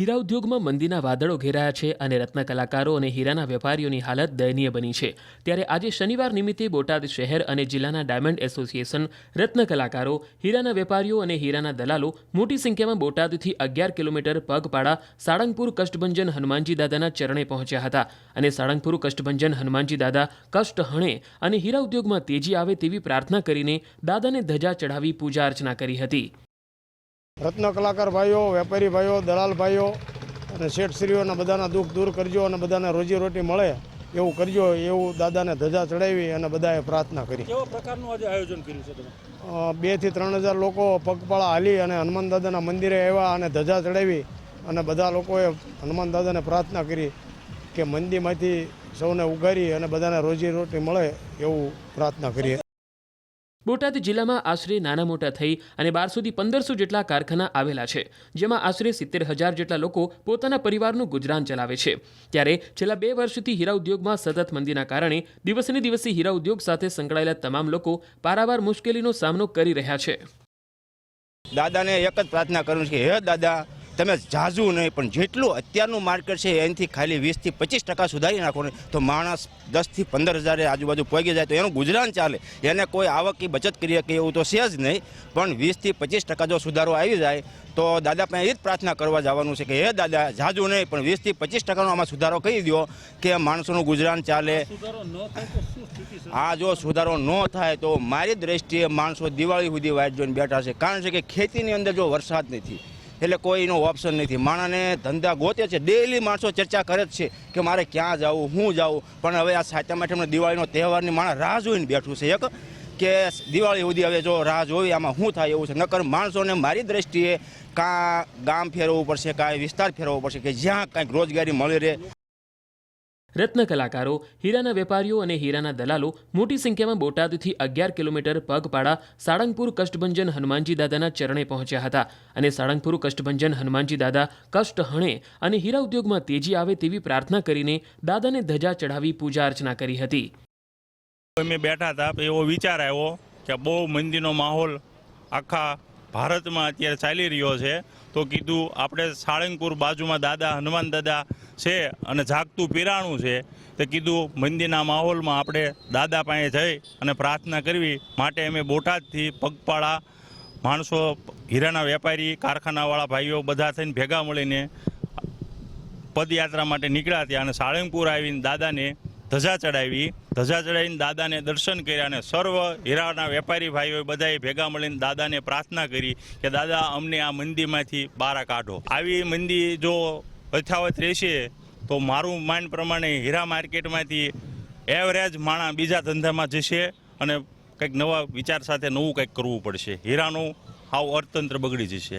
હીરા ઉદ્યોગમાં મંદીના વાદળો ઘેરાયા છે અને રત્ન કલાકારો અને હીરાના વેપારીઓની હાલત દયનીય બની છે। ત્યારે આજે શનિવાર નિમિત્તે બોટાદ શહેર અને જિલ્લાના ડાયમંડ એસોસિએશન, રત્ન કલાકારો, હીરાના વેપારીઓ અને હીરાના દલાલો મોટી સંખ્યામાં બોટાદથી 11 કિલોમીટર પગપાળા સાળંગપુર કષ્ટભંજન હનુમાનજી દાદાના ચરણે પહોંચ્યા હતા અને સાળંગપુર કષ્ટભંજન હનુમાનજી દાદા કષ્ટ હણે અને હીરા ઉદ્યોગમાં તેજી આવે તેવી પ્રાર્થના કરીને દાદાને ધજા ચઢાવી પૂજા અર્ચના કરી હતી। રત્ન કલાકાર ભાઈઓ, વેપારી ભાઈઓ, દલાલ ભાઈઓ અને શેઠશ્રીઓના બધાના દુઃખ દૂર કરજો અને બધાને રોજીરોટી મળે એવું કરજો એવું દાદાને ધજા ચડાવી અને બધાએ પ્રાર્થના કરી। કેવા પ્રકારનું આજે આયોજન કર્યું છે તમે? 2 થી 3 હજાર લોકો પગપાળા હાલી અને હનુમાન દાદાના મંદિરે આવ્યા અને ધજા ચડાવી અને બધા લોકોએ હનુમાન દાદાને પ્રાર્થના કરી કે મંદીમાંથી સૌને ઉગારી અને બધાને રોજીરોટી મળે એવું પ્રાર્થના કરીએ। બોટાદ જિલ્લામાં આશરે નાના મોટા થઈ અને 1200 થી 1500 જેટલા કારખાના આવેલા છે, જેમાં આશરે 70,000 જેટલા લોકો પોતાના પરિવારનું ગુજરાન ચલાવે છે। ત્યારે છેલ્લા 2 વર્ષથી હીરા ઉદ્યોગમાં સતત મંદીના કારણે દિવસેને દિવસે હીરા ઉદ્યોગ સાથે સંકળાયેલા તમામ લોકો પારાવાર મુશ્કેલીનો સામનો કરી રહ્યા છે। દાદાને એક જ પ્રાર્થના કરું છું કે હે દાદા, તમે જાજુ નહીં પણ જેટલું અત્યારનું માર્કેટ છે એનાથી ખાલી 20 થી 25% સુધારી નાખો ને તો માણસ 10 થી 15,000 આજુબાજુ પહોંચી જાય તો એનું ગુજરાન ચાલે। એને કોઈ આવકની બચત કરી શકે એવું તો છે જ નહીં, પણ 20 થી 25% જો સુધારો આવી જાય તો દાદા પાસે એ જ પ્રાર્થના કરવા જવાનું છે કે હે દાદા, જાજુ નહીં પણ 20 થી 25%નો આમાં સુધારો કરી દો કે માણસોનું ગુજરાન ચાલે। આ જો સુધારો ન થાય તો મારી દ્રષ્ટિએ માણસો દિવાળી સુધી વાટ જોઈને બેઠા છે, કારણ છે કે ખેતીની અંદર જો વરસાદ નથી એટલે કોઈનો ઓપ્શન નથી। માણસને ધંધા ગોતે છે, ડેલી માણસો ચર્ચા કરે જ છે કે મારે ક્યાં જવું, હું જાઉં, પણ હવે આ સાતમ આઠમનો દિવાળીનો તહેવારની માણસ રાહ જોઈને બેઠું છે એક કે દિવાળી સુધી હવે જો રાહ જોઈ આમાં શું થાય એવું છે। નકર માણસોને મારી દ્રષ્ટિએ કાં ગામ ફેરવવું પડશે, કાંઈ વિસ્તાર ફેરવવો પડશે કે જ્યાં કાંઈક રોજગારી મળી રહે। રત્ન કલાકારો, હીરાના વેપારીઓ અને હીરાના દલાલો મોટી સંખ્યામાં બોટાદથી 11 કિલોમીટર પગપાળા સાળંગપુર કષ્ટભંજન હનુમાનજી દાદાના ચરણે પહોંચ્યા હતા અને સાળંગપુર કષ્ટભંજન હનુમાનજી દાદા કષ્ટ હણે અને હીરા ઉદ્યોગમાં તેજી આવે તેવી પ્રાર્થના કરીને દાદાને ધજા ચઢાવી પૂજા અર્ચના કરી હતી। અમે બેઠા હતા, એવો વિચાર આવ્યો કે બહુ મંદીનો માહોલ આખા ભારતમાં અત્યારે ચાલી રહ્યો છે, તો કીધું આપણે સાળંગપુર બાજુમાં દાદા હનુમાન દાદા છે અને જાગતું પીરાણું છે, તો કીધું મંદીના માહોલમાં આપણે દાદા પાસે જઈ અને પ્રાર્થના કરવી માટે અમે બોટાદથી પગપાળા માણસો, હીરાના વેપારી, કારખાનાવાળા ભાઈઓ બધા થઈને ભેગા મળીને પદયાત્રા માટે નીકળ્યા હતા અને સાળંગપુર આવીને દાદાને ધજા ચડાવીને દાદાને દર્શન કર્યા અને સર્વ હીરાના વેપારી ભાઈઓ બધાએ ભેગા મળીને દાદાને પ્રાર્થના કરી કે દાદા અમને આ મંદીમાંથી બહાર કાઢો। આવી મંદી જો યથાવત રહેશે તો મારું માન પ્રમાણે હીરા માર્કેટમાંથી એવરેજ માણસ બીજા ધંધામાં જશે અને કંઈક નવા વિચાર સાથે નવું કંઈક કરવું પડશે। હીરાનું હાવ અર્થતંત્ર બગડી જશે।